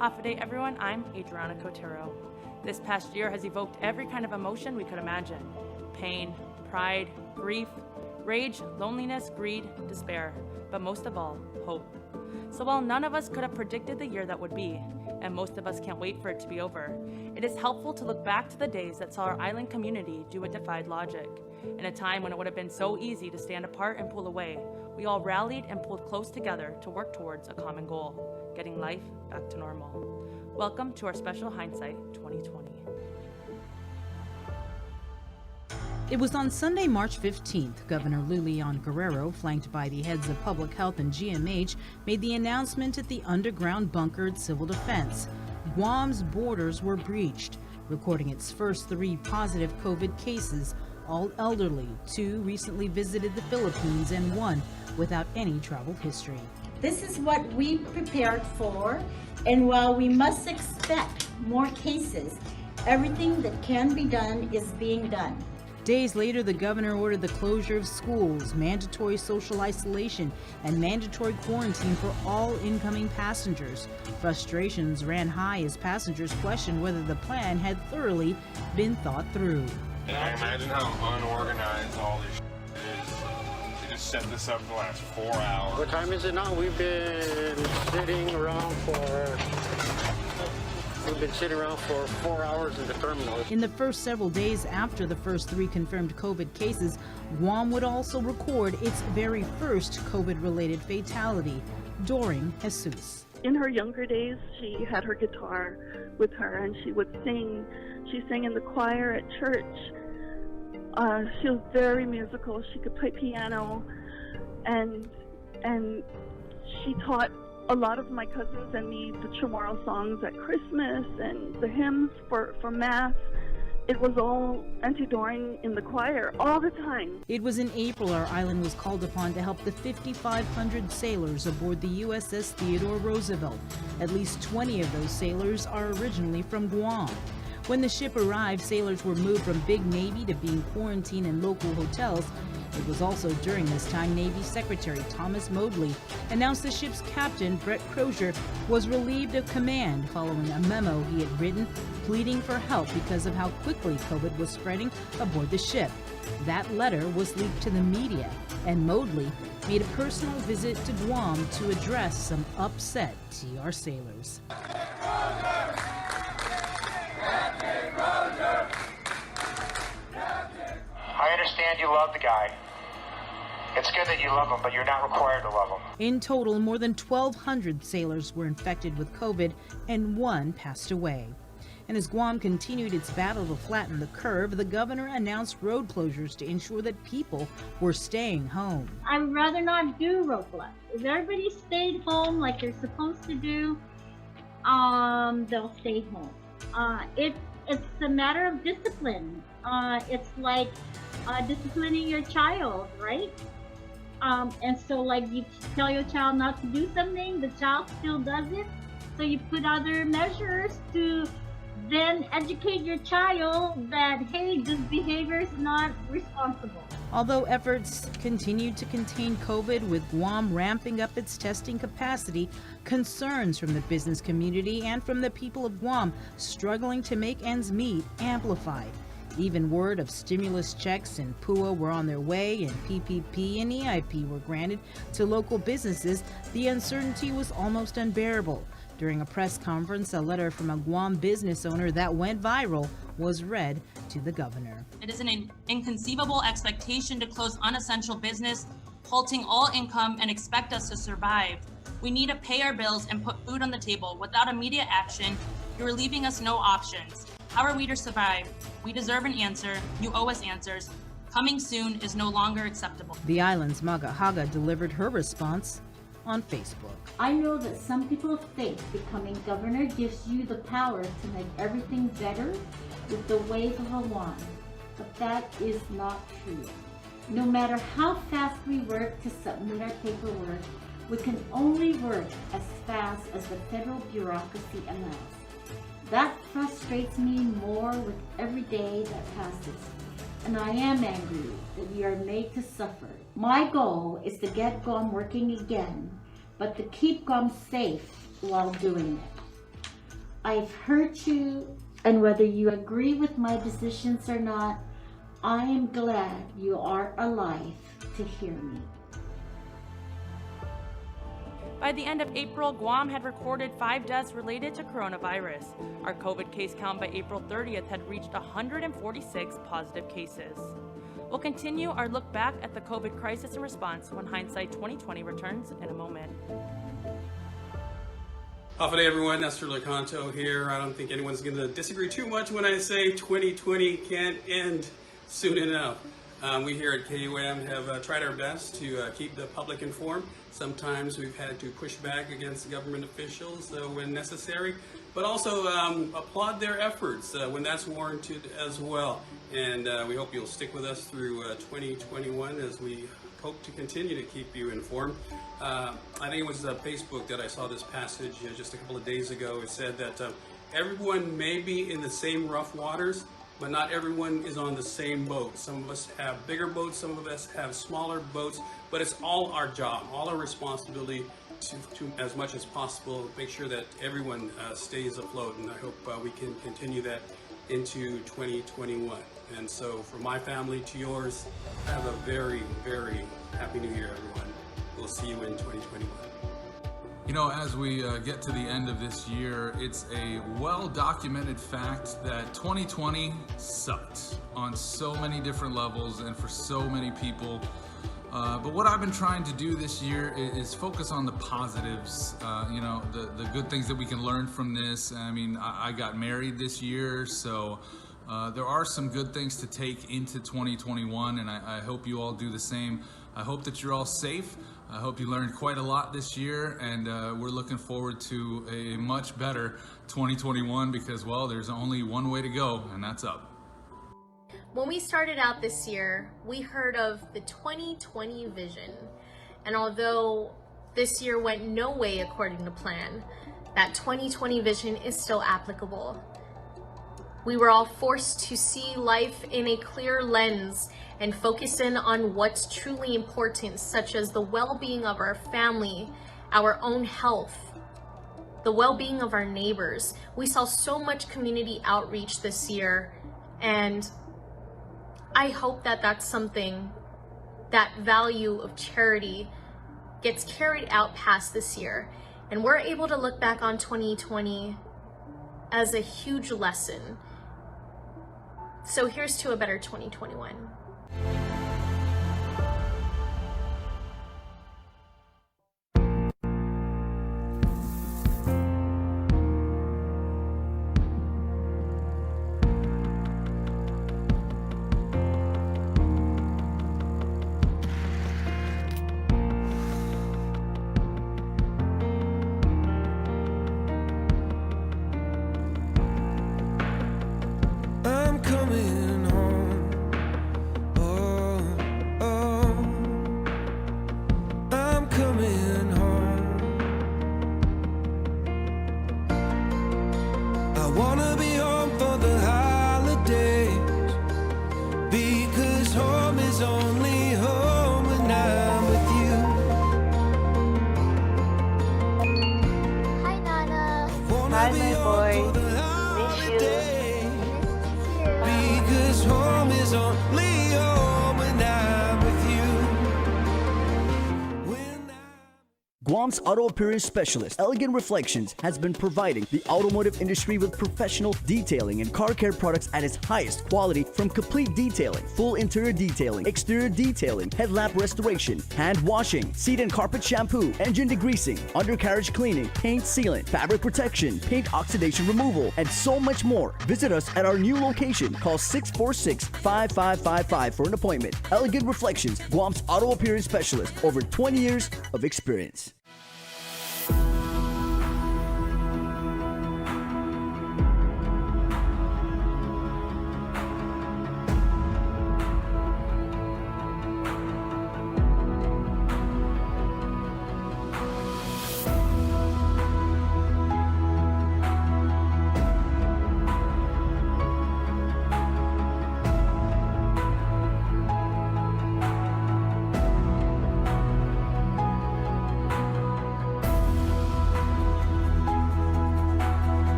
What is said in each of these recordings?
Half a day, everyone. I'm Adriana Cotero. This past year has evoked every kind of emotion we could imagine. Pain, pride, grief, rage, loneliness, greed, despair, but most of all, hope. So while none of us could have predicted the year that would be, and most of us can't wait for it to be over, it is helpful to look back to the days that saw our island community do what defied logic. In a time when it would have been so easy to stand apart and pull away, we all rallied and pulled close together to work towards a common goal, getting life back to normal. Welcome to our special Hindsight 2020. It was on Sunday, March 15th, Governor Lilian Guerrero, flanked by the heads of Public Health and GMH, made the announcement at the underground bunkered Civil Defense. Guam's borders were breached, recording its first 3 positive COVID cases, all elderly. 2 recently visited the Philippines and 1 without any travel history. This is what we prepared for, and while we must expect more cases, everything that can be done is being done. Days later, the governor ordered the closure of schools, mandatory social isolation, and mandatory quarantine for all incoming passengers. Frustrations ran high as passengers questioned whether the plan had thoroughly been thought through. And I imagine how unorganized all this is. They just set this up for the last 4 hours. What time is it now? We've been sitting around for 4 hours in the terminal. In the first several days after the first 3 confirmed COVID cases, Guam would also record its very first COVID-related fatality. Doreen Jesus. In her younger days, she had her guitar with her and she would sing. She sang in the choir at church. She was very musical. She could play piano, and she taught a lot of my cousins and me the Chamorro songs at Christmas and the hymns for Mass. It was all Auntie Doreen in the choir all the time. It was in April our island was called upon to help the 5,500 sailors aboard the USS Theodore Roosevelt. At least 20 of those sailors are originally from Guam. When the ship arrived, sailors were moved from Big Navy to being quarantined in local hotels. It was also during this time Navy Secretary Thomas Modly announced the ship's captain, Brett Crozier, was relieved of command following a memo he had written pleading for help because of how quickly COVID was spreading aboard the ship. That letter was leaked to the media, and Modly made a personal visit to Guam to address some upset TR sailors. I understand you love the guy. It's good that you love him, but you're not required to love him. In total, more than 1,200 sailors were infected with COVID and 1 passed away. And as Guam continued its battle to flatten the curve, the governor announced road closures to ensure that people were staying home. I would rather not do roadblocks. If everybody stayed home like they're supposed to do, they'll stay home. It's a matter of discipline. It's like disciplining your child, right? And so like you tell your child not to do something, the child still does it. So you put other measures to then educate your child that, hey, this behavior is not responsible. Although efforts continued to contain COVID, with Guam ramping up its testing capacity, concerns from the business community and from the people of Guam struggling to make ends meet amplified. Even word of stimulus checks and PUA were on their way, and PPP and EIP were granted to local businesses. The uncertainty was almost unbearable. During a press conference, a letter from a Guam business owner that went viral was read to the governor. It is an inconceivable expectation to close unessential business, halting all income, and expect us to survive. We need to pay our bills and put food on the table. Without immediate action, you are leaving us no options. How are we to survive? We deserve an answer. You owe us answers. Coming soon is no longer acceptable. The island's Maga Haga delivered her response on Facebook. I know that some people think becoming governor gives you the power to make everything better with the wave of a wand, but that is not true. No matter how fast we work to submit our paperwork, we can only work as fast as the federal bureaucracy allows. That frustrates me more with every day that passes, and I am angry that we are made to suffer. My goal is to get Guam working again, but to keep Guam safe while doing it. I've heard you, and whether you agree with my decisions or not, I am glad you are alive to hear me. By the end of April, Guam had recorded 5 deaths related to coronavirus. Our COVID case count by April 30th had reached 146 positive cases. We'll continue our look back at the COVID crisis and response when Hindsight 2020 returns in a moment. Hafa day, everyone. Nestor Lecanto here. I don't think anyone's going to disagree too much when I say 2020 can't end soon enough. We here at KUAM have tried our best to keep the public informed. Sometimes we've had to push back against government officials when necessary, but also applaud their efforts when that's warranted as well. And we hope you'll stick with us through 2021 as we hope to continue to keep you informed. I think it was Facebook that I saw this passage just a couple of days ago. It said that everyone may be in the same rough waters, but not everyone is on the same boat. Some of us have bigger boats, some of us have smaller boats, but it's all our job, all our responsibility to as much as possible, make sure that everyone stays afloat, and I hope we can continue that into 2021. And so from my family to yours, have a very, very happy new year, everyone. We'll see you in 2021. You know, as we get to the end of this year, it's a well-documented fact that 2020 sucked on so many different levels and for so many people. But what I've been trying to do this year is focus on the positives, you know, the good things that we can learn from this. I mean, I got married this year, so there are some good things to take into 2021, and I hope you all do the same. I hope that you're all safe. I hope you learned quite a lot this year, and we're looking forward to a much better 2021 because, well, there's only one way to go, and that's up. When we started out this year, we heard of the 2020 vision. And although this year went no way according to plan, that 2020 vision is still applicable. We were all forced to see life in a clear lens and focus in on what's truly important, such as the well-being of our family, our own health, the well-being of our neighbors. We saw so much community outreach this year, and I hope that that's something, that value of charity gets carried out past this year, and we're able to look back on 2020 as a huge lesson. So here's to a better 2021. Hi, my boy. Miss you. Because home is only home when I'm with you. Guam's auto appearance specialist, Elegant Reflections, has been providing the automotive industry with professional detailing and car care products at its highest quality, from complete detailing, full interior detailing, exterior detailing, headlamp restoration, hand washing, seat and carpet shampoo, engine degreasing, undercarriage cleaning, paint sealant, fabric protection, paint oxidation removal, and so much more. Visit us at our new location. Call 646-5555 for an appointment. Elegant Reflections, Guam's auto appearance specialist, over 20 years of experience.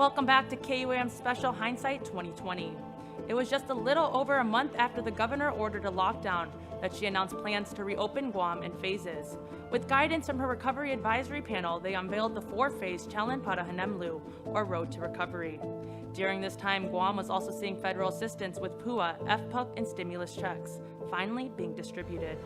Welcome back to KUAM Special Hindsight 2020. It was just a little over a month after the governor ordered a lockdown that she announced plans to reopen Guam in phases. With guidance from her recovery advisory panel, they unveiled the 4-phase Chalan para Hanemlu, or Road to Recovery. During this time, Guam was also seeing federal assistance with PUA, FPUC, and stimulus checks, finally being distributed.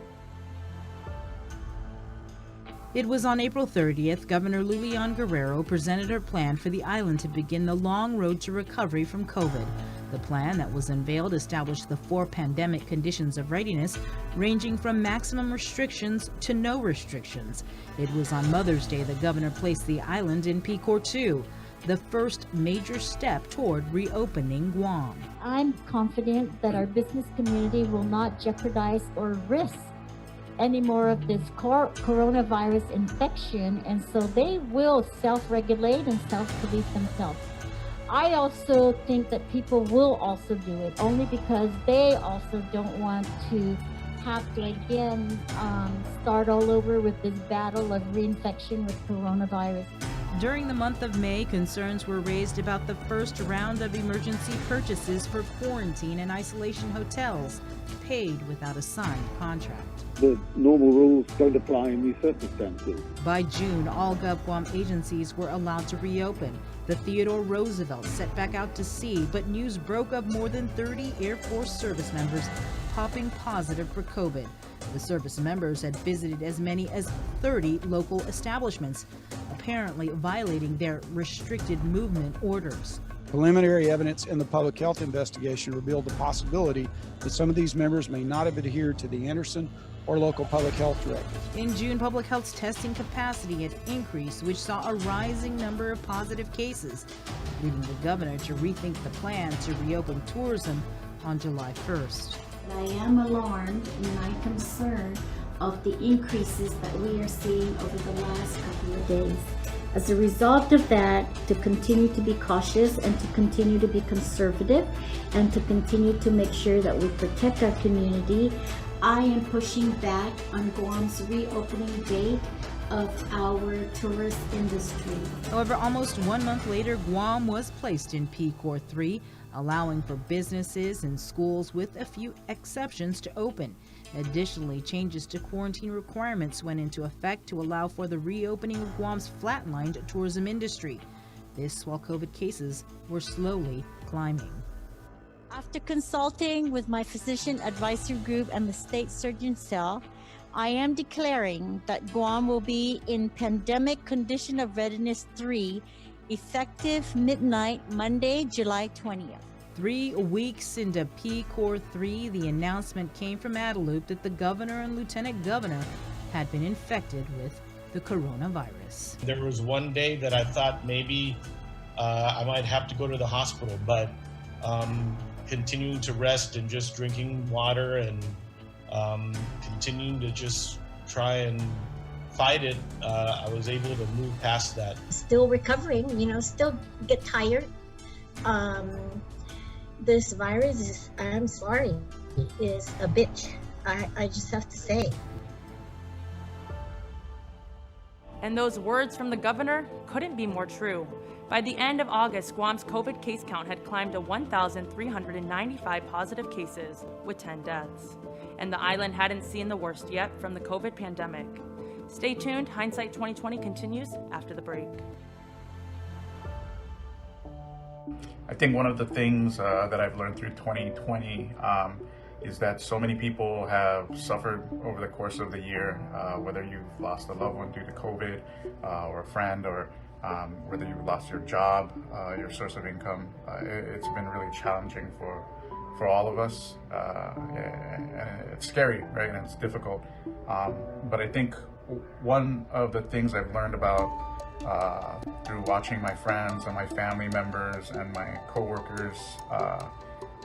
It was on April 30th, Governor Lilian Guerrero presented her plan for the island to begin the long road to recovery from COVID. The plan that was unveiled established the 4 pandemic conditions of readiness, ranging from maximum restrictions to no restrictions. It was on Mother's Day the governor placed the island in PCOR 2, the first major step toward reopening Guam. I'm confident that our business community will not jeopardize or risk any more of this coronavirus infection, and so they will self-regulate and self-police themselves. I also think that people will also do it, only because they also don't want to have to again start all over with this battle of reinfection with coronavirus. During the month of May, concerns were raised about the first round of emergency purchases for quarantine and isolation hotels, paid without a signed contract. The normal rules don't apply in these circumstances. By June, all GovGuam agencies were allowed to reopen. The Theodore Roosevelt set back out to sea, but news broke of more than 30 Air Force service members popping positive for COVID. The service members had visited as many as 30 local establishments, apparently violating their restricted movement orders. Preliminary evidence in the public health investigation revealed the possibility that some of these members may not have adhered to the Anderson or local public health directives. In June, public health's testing capacity had increased, which saw a rising number of positive cases, leading the governor to rethink the plan to reopen tourism on July 1st. I am alarmed and I'm concerned of the increases that we are seeing over the last couple of days. As a result of that, to continue to be cautious and to continue to be conservative and to continue to make sure that we protect our community, I am pushing back on Guam's reopening date of our tourist industry. However, almost 1 month later, Guam was placed in PCOR 3, allowing for businesses and schools with a few exceptions to open. Additionally, changes to quarantine requirements went into effect to allow for the reopening of Guam's flatlined tourism industry. This while COVID cases were slowly climbing. After consulting with my physician advisory group and the state surgeon cell, I am declaring that Guam will be in pandemic condition of readiness 3, effective midnight, Monday, July 20th. 3 weeks into PCOR 3, the announcement came from Adelup that the governor and lieutenant governor had been infected with the coronavirus. There was one day that I thought maybe I might have to go to the hospital, but continuing to rest and just drinking water and continuing to just try and fight it, I was able to move past that. Still recovering, still get tired. This virus is, I'm sorry, is a bitch. I just have to say. And those words from the governor couldn't be more true. By the end of August, Guam's COVID case count had climbed to 1,395 positive cases, with 10 deaths. And the island hadn't seen the worst yet from the COVID pandemic. Stay tuned, Hindsight 2020 continues after the break. I think one of the things that I've learned through 2020 is that so many people have suffered over the course of the year, whether you've lost a loved one due to COVID or a friend, or whether you've lost your job, your source of income. It's been really challenging for all of us. And it's scary, right? And it's difficult. But I think one of the things I've learned about through watching my friends and my family members and my coworkers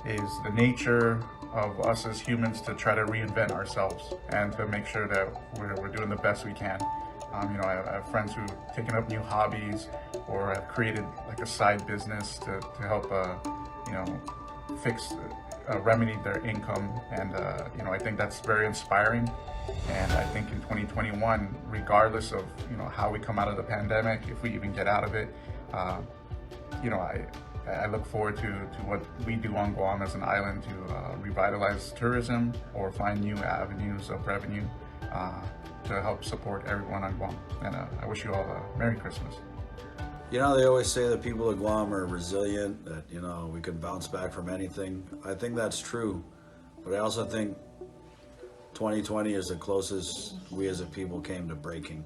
is the nature of us as humans to try to reinvent ourselves and to make sure that we're doing the best we can. I have friends who've taken up new hobbies or have created like a side business to help remedy their income, and I think that's very inspiring. And I think in 2021, regardless of how we come out of the pandemic, if we even get out of it, I look forward to what we do on Guam as an island to revitalize tourism or find new avenues of revenue to help support everyone on Guam. And I wish you all a Merry Christmas. They always say that people of Guam are resilient, that, we can bounce back from anything. I think that's true, but I also think 2020 is the closest we as a people came to breaking.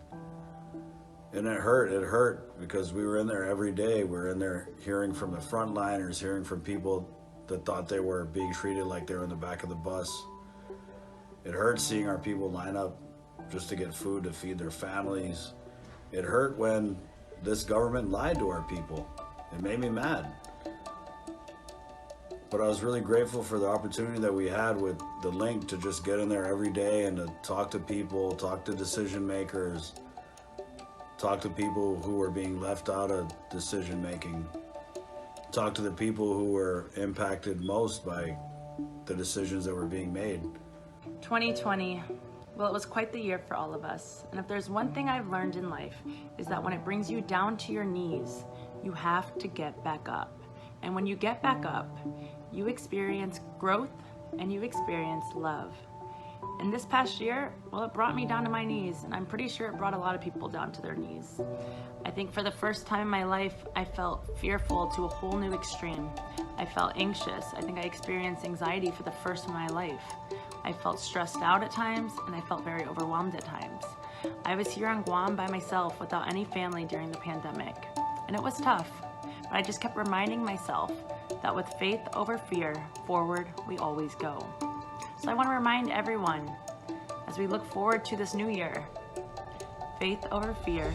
And it hurt because we were in there every day. We were in there hearing from the frontliners, hearing from people that thought they were being treated like they were in the back of the bus. It hurt seeing our people line up just to get food to feed their families. It hurt when this government lied to our people. It made me mad. But I was really grateful for the opportunity that we had with the link to just get in there every day and to talk to people, talk to decision makers, talk to people who were being left out of decision making, talk to the people who were impacted most by the decisions that were being made. 2020, well, it was quite the year for all of us. And if there's one thing I've learned in life, is that when it brings you down to your knees, you have to get back up. And when you get back up, you experience growth and you experience love. And this past year, well, it brought me down to my knees, and I'm pretty sure it brought a lot of people down to their knees. I think for the first time in my life, I felt fearful to a whole new extreme. I felt anxious. I think I experienced anxiety for the first time in my life. I felt stressed out at times, and I felt very overwhelmed at times. I was here on Guam by myself without any family during the pandemic, and it was tough, but I just kept reminding myself that with faith over fear, forward we always go. So I want to remind everyone, as we look forward to this new year, faith over fear,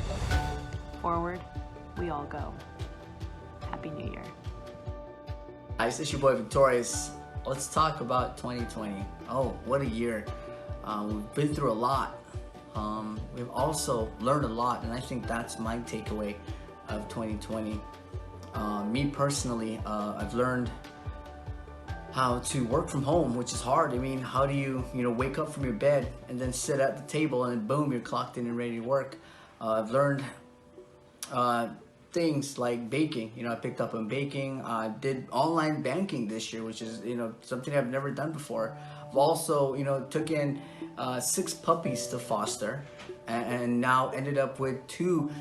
forward we all go. Happy New Year. Hi, this is your boy Victorious. Let's talk about 2020. Oh, what a year. We've been through a lot. We've also learned a lot, and I think that's my takeaway of 2020. Me personally, I've learned how to work from home, which is hard. I mean, how do you wake up from your bed and then sit at the table and boom, you're clocked in and ready to work. I've learned things like baking. I picked up on baking. I did online banking this year, which is something I've never done before. I've also took in 6 puppies to foster, and now ended up with 2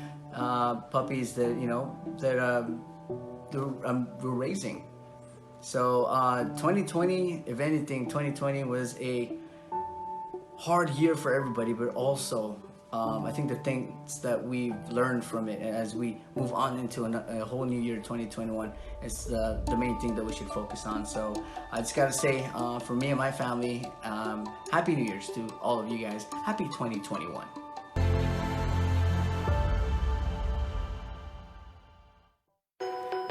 puppies that we're raising. So 2020, if anything, 2020 was a hard year for everybody, but also I think the things that we've learned from it as we move on into a whole new year, 2021, is the main thing that we should focus on. So I just gotta say, for me and my family, Happy New Year's to all of you guys. Happy 2021.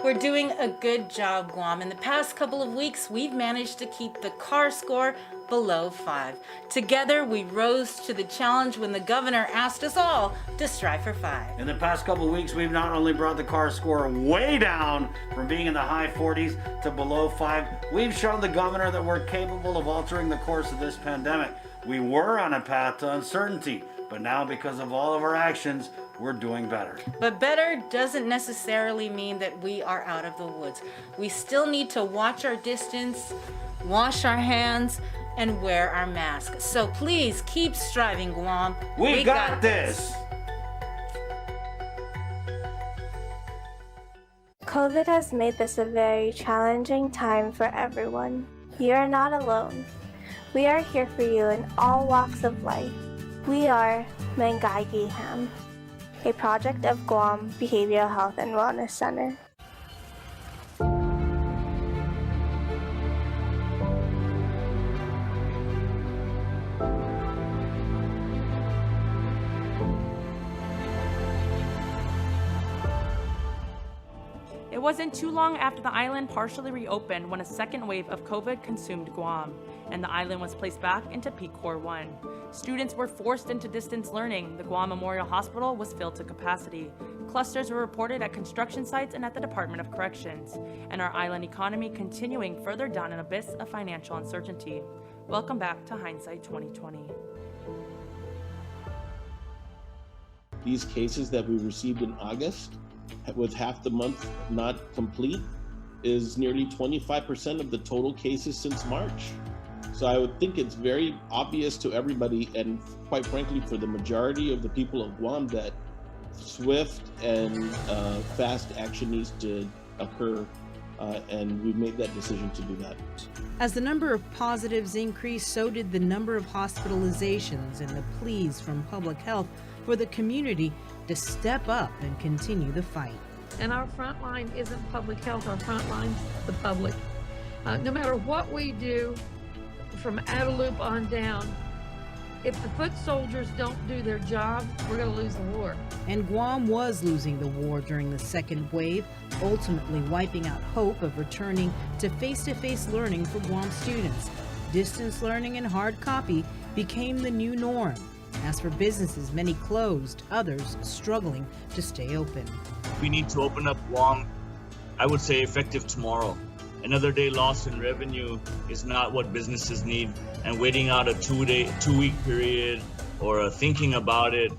We're doing a good job, Guam. In the past couple of weeks, we've managed to keep the CAR score below 5. Together, we rose to the challenge when the governor asked us all to strive for 5. In the past couple of weeks, we've not only brought the CAR score way down from being in the high 40s to below 5, we've shown the governor that we're capable of altering the course of this pandemic. We were on a path to uncertainty, but now because of all of our actions, we're doing better. But better doesn't necessarily mean that we are out of the woods. We still need to watch our distance, wash our hands, and wear our masks. So please keep striving, Guam. We got this! COVID has made this a very challenging time for everyone. You are not alone. We are here for you in all walks of life. We are Mengai Giham, a project of Guam Behavioral Health and Wellness Center. It wasn't too long after the island partially reopened when a second wave of COVID consumed Guam, and the island was placed back into Peak Core 1. Students were forced into distance learning. The Guam Memorial Hospital was filled to capacity. Clusters were reported at construction sites and at the Department of Corrections, and our island economy continuing further down an abyss of financial uncertainty. Welcome back to Hindsight 2020. These cases that we received in August with half the month not complete, is nearly 25% of the total cases since March. So I would think it's very obvious to everybody, and quite frankly for the majority of the people of Guam, that swift and fast action needs to occur, and we've made that decision to do that. As the number of positives increased, so did the number of hospitalizations, and the pleas from public health for the community to step up and continue the fight. And our front line isn't public health, our front line's the public. No matter what we do, from Adelup on down, if the foot soldiers don't do their job, we're going to lose the war. And Guam was losing the war during the second wave, ultimately wiping out hope of returning to face-to-face learning for Guam students. Distance learning and hard copy became the new norm. As for businesses, many closed, others struggling to stay open. We need to open up Guam, I would say effective tomorrow. Another day lost in revenue is not what businesses need, and waiting out a 2-week period or thinking about it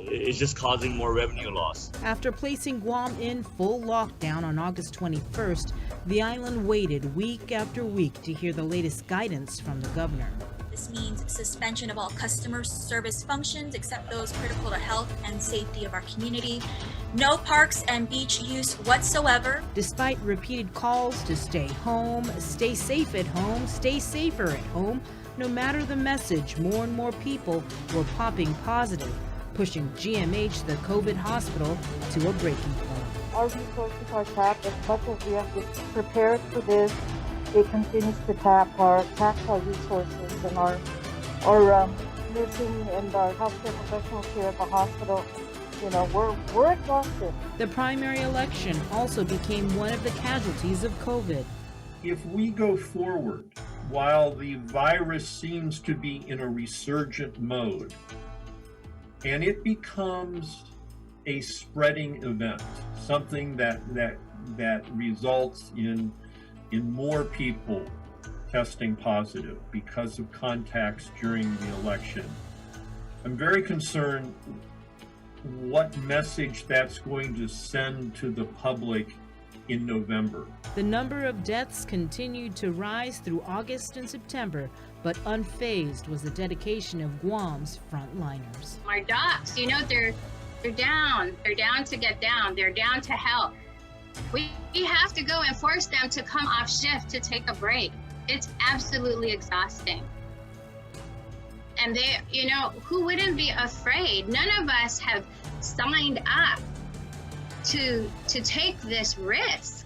is just causing more revenue loss. After placing Guam in full lockdown on August 21st, the island waited week after week to hear the latest guidance from the governor. This means suspension of all customer service functions except those critical to health and safety of our community. No parks and beach use whatsoever. Despite repeated calls to stay home, stay safe at home, stay safer at home, no matter the message, more and more people were popping positive, pushing GMH, the COVID hospital, to a breaking point. Our resources are tapped. As much as we have prepared for this, it continues to tap our resources, and our nursing and our healthcare professionals here at the hospital. You know, we're exhausted. The primary election also became one of the casualties of COVID. If we go forward while the virus seems to be in a resurgent mode, and it becomes a spreading event, something that results in more people testing positive because of contacts during the election, I'm very concerned what message that's going to send to the public in November. The number of deaths continued to rise through August and September, but unfazed was the dedication of Guam's frontliners. Our docs, you know, they're down. They're down to get down. They're down to help. We have to go and force them to come off shift to take a break. It's absolutely exhausting. And they, you know, who wouldn't be afraid? None of us have signed up to take this risk,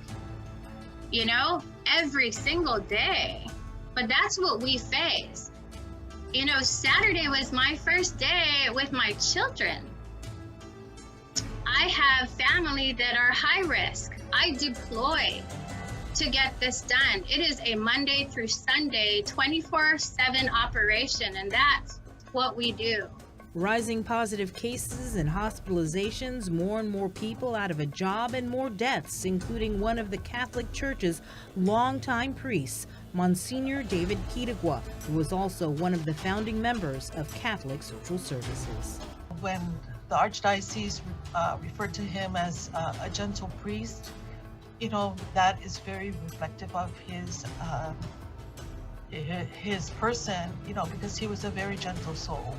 you know, every single day. But that's what we face. You know, Saturday was my first day with my children. I have family that are high risk. I deploy to get this done. It is a Monday through Sunday, 24/7 operation, and that's what we do. Rising positive cases and hospitalizations, more and more people out of a job, and more deaths, including one of the Catholic Church's longtime priests, Monsignor David Kitagwa, who was also one of the founding members of Catholic Social Services. When the Archdiocese referred to him as a gentle priest, you know, that is very reflective of his person, you know, because he was a very gentle soul.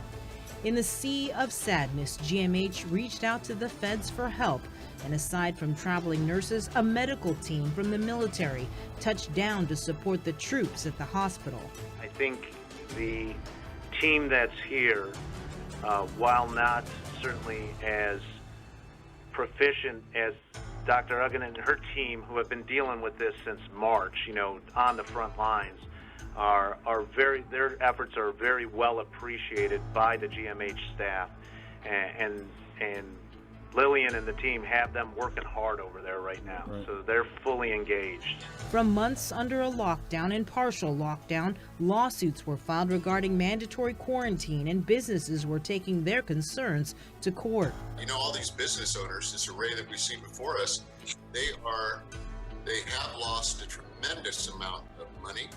In the sea of sadness, GMH reached out to the feds for help, and aside from traveling nurses, a medical team from the military touched down to support the troops at the hospital. I think the team that's here, while not certainly as proficient as Dr. Uggan and her team, who have been dealing with this since March, you know, on the front lines, their efforts are very well appreciated by the GMH staff, and Lillian and the team have them working hard over there right now. Right. So they're fully engaged. From months under a lockdown and partial lockdown, lawsuits were filed regarding mandatory quarantine, and businesses were taking their concerns to court. You know, all these business owners, this array that we see before us, they have lost a tremendous amount of money.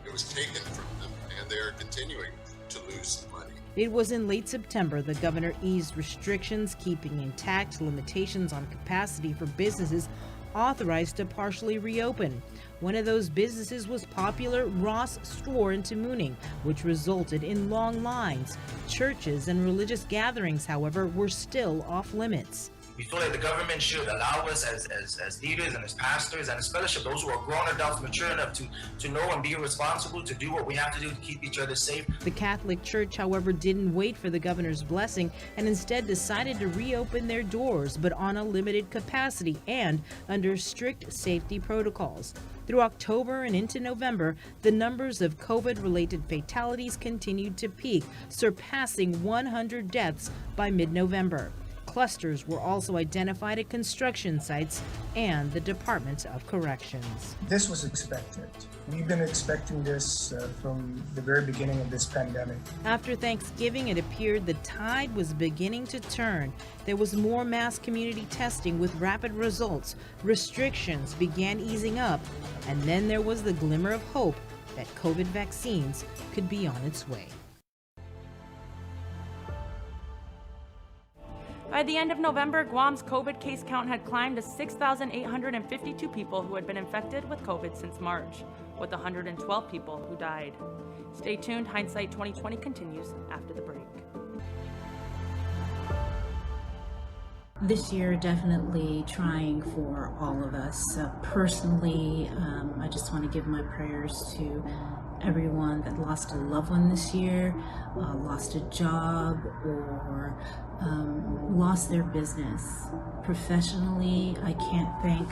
It was taken from them, and they are continuing to lose the money. It was in late September the governor eased restrictions, keeping intact limitations on capacity for businesses authorized to partially reopen. One of those businesses was popular Ross store in Tamuning, which resulted in long lines. Churches and religious gatherings, however, were still off limits. We feel like the government should allow us as leaders and as pastors and especially those who are grown adults, mature enough to know and be responsible to do what we have to do to keep each other safe. The Catholic Church, however, didn't wait for the governor's blessing and instead decided to reopen their doors, but on a limited capacity and under strict safety protocols. Through October and into November, the numbers of COVID-related fatalities continued to peak, surpassing 100 deaths by mid-November. Clusters were also identified at construction sites and the Department of Corrections. This was expected. We've been expecting this from the very beginning of this pandemic. After Thanksgiving, it appeared the tide was beginning to turn. There was more mass community testing with rapid results. Restrictions began easing up, and then there was the glimmer of hope that COVID vaccines could be on its way. By the end of November, Guam's COVID case count had climbed to 6,852 people who had been infected with COVID since March, with 112 people who died. Stay tuned, Hindsight 2020 continues after the break. This year, definitely trying for all of us. Personally, I just want to give my prayers to everyone that lost a loved one this year, lost a job, or lost their business. Professionally, I can't thank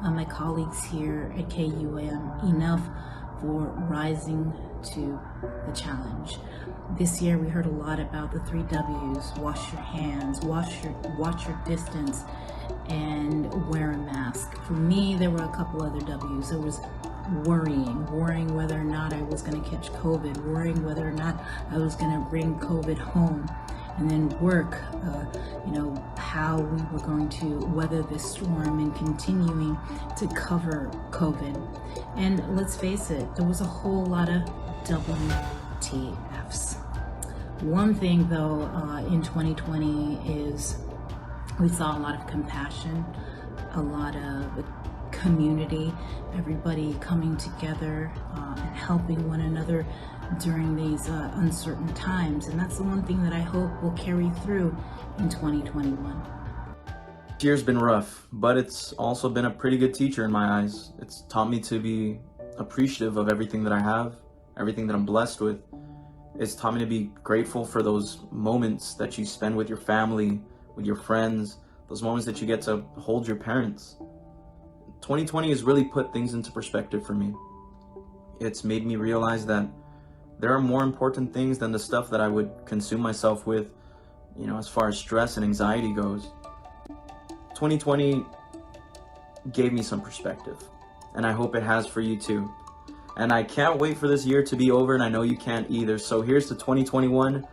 my colleagues here at KUAM enough for rising to the challenge. This year we heard a lot about the 3 W's: wash your hands, watch your distance, and wear a mask. For me, there were a couple other W's. There was worrying whether or not I was going to catch COVID, worrying whether or not I was going to bring COVID home, and then work, how we were going to weather this storm and continuing to cover COVID. And let's face it, there was a whole lot of WTFs. One thing though in 2020 is we saw a lot of compassion, a lot of community, everybody coming together and helping one another during these uncertain times. And that's the one thing that I hope will carry through in 2021. This year's been rough, but it's also been a pretty good teacher in my eyes. It's taught me to be appreciative of everything that I have, everything that I'm blessed with. It's taught me to be grateful for those moments that you spend with your family, with your friends, those moments that you get to hold your parents. 2020 has really put things into perspective for me. It's made me realize that there are more important things than the stuff that I would consume myself with, as far as stress and anxiety goes. 2020 gave me some perspective, and I hope it has for you too. And I can't wait for this year to be over, and I know you can't either. So here's to 2021.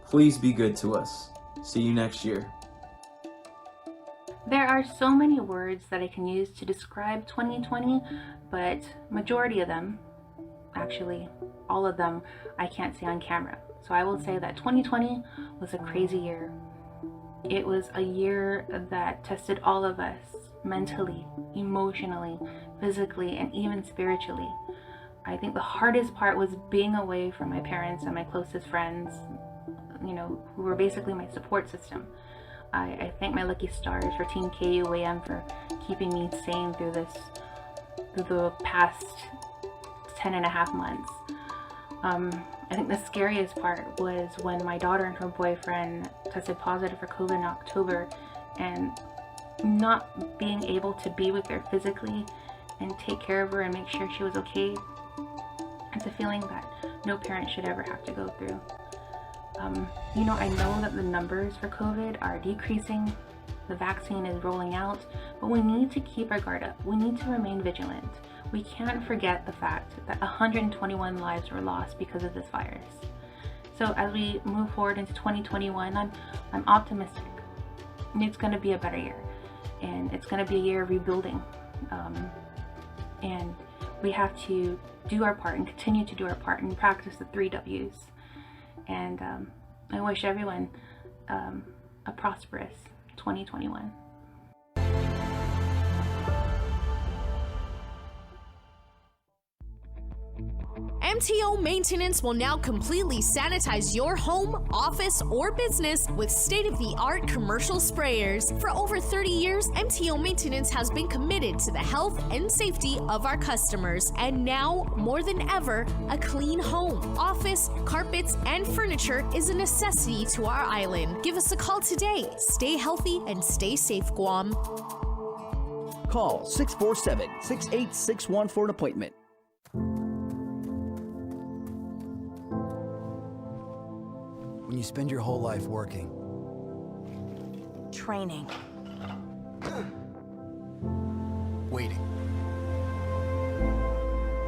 Please be good to us. See you next year. There are so many words that I can use to describe 2020, but majority of them, actually all of them, I can't say on camera. So I will say that 2020 was a crazy year. It was a year that tested all of us mentally, emotionally, physically, and even spiritually. I think the hardest part was being away from my parents and my closest friends, who were basically my support system. I thank my lucky stars for Team KUAM for keeping me sane through the past 10.5 months. I think the scariest part was when my daughter and her boyfriend tested positive for COVID in October, and not being able to be with her physically and take care of her and make sure she was okay. It's a feeling that no parent should ever have to go through. I know that the numbers for COVID are decreasing, the vaccine is rolling out, but we need to keep our guard up. We need to remain vigilant. We can't forget the fact that 121 lives were lost because of this virus. So as we move forward into 2021, I'm optimistic. It's going to be a better year, and it's going to be a year of rebuilding. And we have to do our part and continue to do our part and practice the 3 W's. And I wish everyone a prosperous 2021. MTO Maintenance will now completely sanitize your home, office, or business with state-of-the-art commercial sprayers. For over 30 years, MTO Maintenance has been committed to the health and safety of our customers. And now, more than ever, a clean home, office, carpets, and furniture is a necessity to our island. Give us a call today. Stay healthy and stay safe, Guam. Call 647-6861 for an appointment. When you spend your whole life working, training, waiting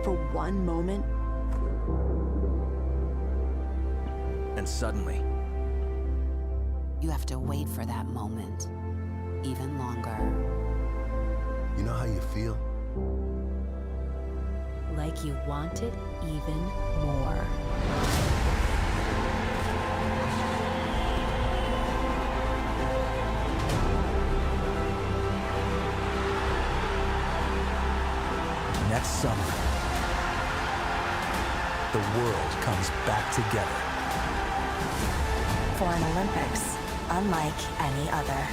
for one moment, and suddenly you have to wait for that moment even longer. You know how you feel? Like you want it even more. Next summer, the world comes back together. For an Olympics unlike any other.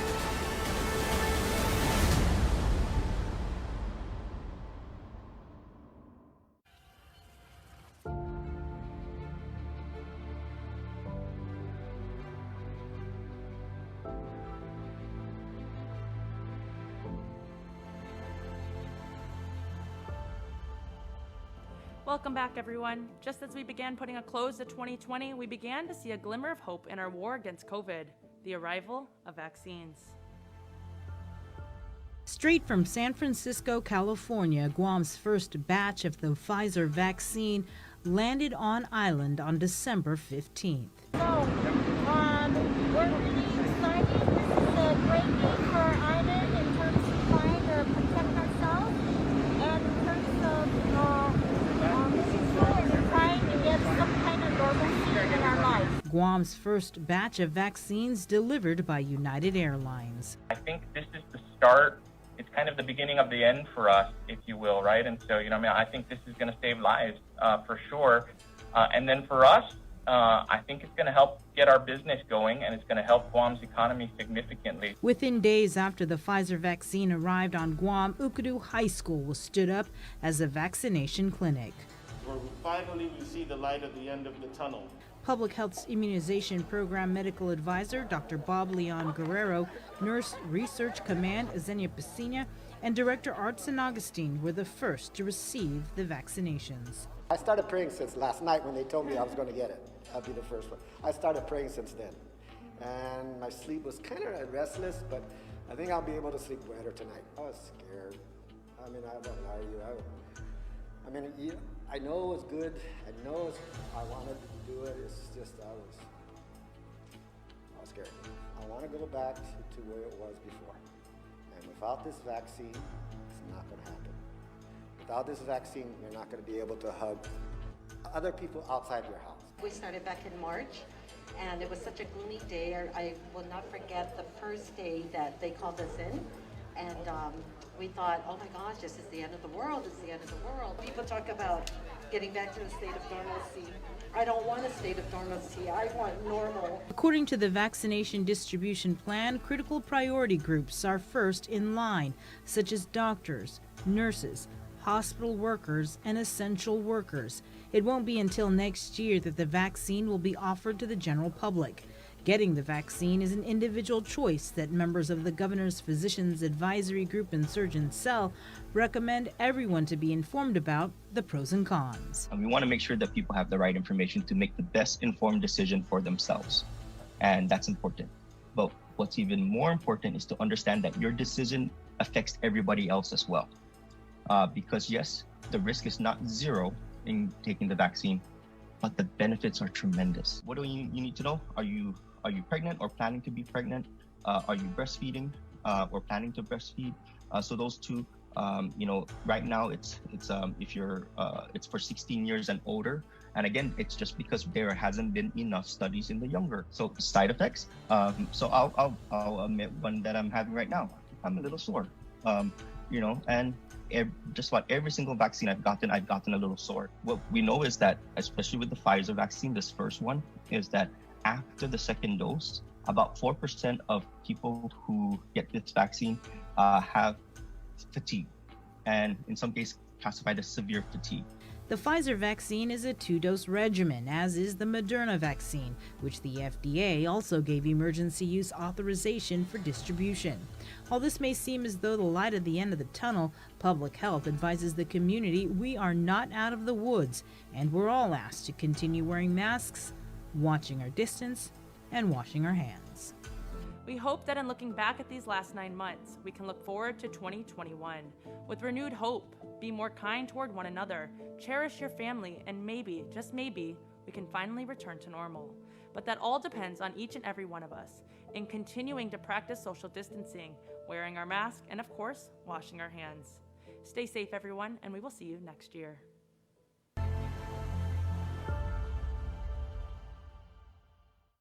Welcome back, everyone. Just as we began putting a close to 2020, we began to see a glimmer of hope in our war against COVID, the arrival of vaccines. Straight from San Francisco, California, Guam's first batch of the Pfizer vaccine landed on island on December 15th. We're really excited. This is a great day for our island in terms of trying to protect ourselves and in terms of trying to get some kind of normalcy in our life. Guam's first batch of vaccines delivered by United Airlines. I think this is the start. It's kind of the beginning of the end for us, if you will, right? And so, I think this is going to save lives for sure. And then for us, I think it's going to help get our business going, and it's going to help Guam's economy significantly. Within days after the Pfizer vaccine arrived on Guam, Ukadu High School was stood up as a vaccination clinic. Finally, we see the light at the end of the tunnel. Public Health's Immunization Program Medical Advisor, Dr. Bob Leon Guerrero, Nurse Research Command Azenia Piscina, and Director Art San Augustine were the first to receive the vaccinations. I started praying since last night when they told me I was going to get it. I'll be the first one. I started praying since then. And my sleep was kind of restless, but I think I'll be able to sleep better tonight. I was scared. I mean, I won't lie to you. I know it was good. I know I wanted to do it. It's just I was scared. I want to go back to where it was before. And without this vaccine, it's not going to happen. Without this vaccine, you're not going to be able to hug other people outside your house. We started back in March, and it was such a gloomy day. I will not forget the first day that they called us in, and we thought, oh my gosh, this is the end of the world. It's the end of the world. People talk about getting back to a state of normalcy. I don't want a state of normalcy. I want normal. According to the vaccination distribution plan, critical priority groups are first in line, such as doctors, nurses, hospital workers, and essential workers. It won't be until next year that the vaccine will be offered to the general public. Getting the vaccine is an individual choice that members of the Governor's Physicians Advisory Group and Surgeon Cell recommend everyone to be informed about the pros and cons. And we want to make sure that people have the right information to make the best informed decision for themselves. And that's important. But what's even more important is to understand that your decision affects everybody else as well. Because yes, the risk is not zero in taking the vaccine, but the benefits are tremendous. What do you need to know? Are you pregnant or planning to be pregnant? Are you breastfeeding or planning to breastfeed? So those two, right now it's if you're it's for 16 years and older, And again, it's just because there hasn't been enough studies in the younger. So side effects. So I'll admit one that I'm having right now. I'm a little sore. And just about every single vaccine I've gotten a little sore. What we know is that, especially with the Pfizer vaccine, this first one, is that after the second dose, about 4% of people who get this vaccine have fatigue, and in some cases classified as severe fatigue. The Pfizer vaccine is a 2-dose regimen, as is the Moderna vaccine, which the FDA also gave emergency use authorization for distribution. While this may seem as though the light at the end of the tunnel, public health advises the community we are not out of the woods, and we're all asked to continue wearing masks, watching our distance, and washing our hands. We hope that in looking back at these last 9 months, we can look forward to 2021 with renewed hope, be more kind toward one another, cherish your family, and maybe, just maybe, we can finally return to normal. But that all depends on each and every one of us in continuing to practice social distancing, wearing our mask, and of course, washing our hands. Stay safe, everyone, and we will see you next year.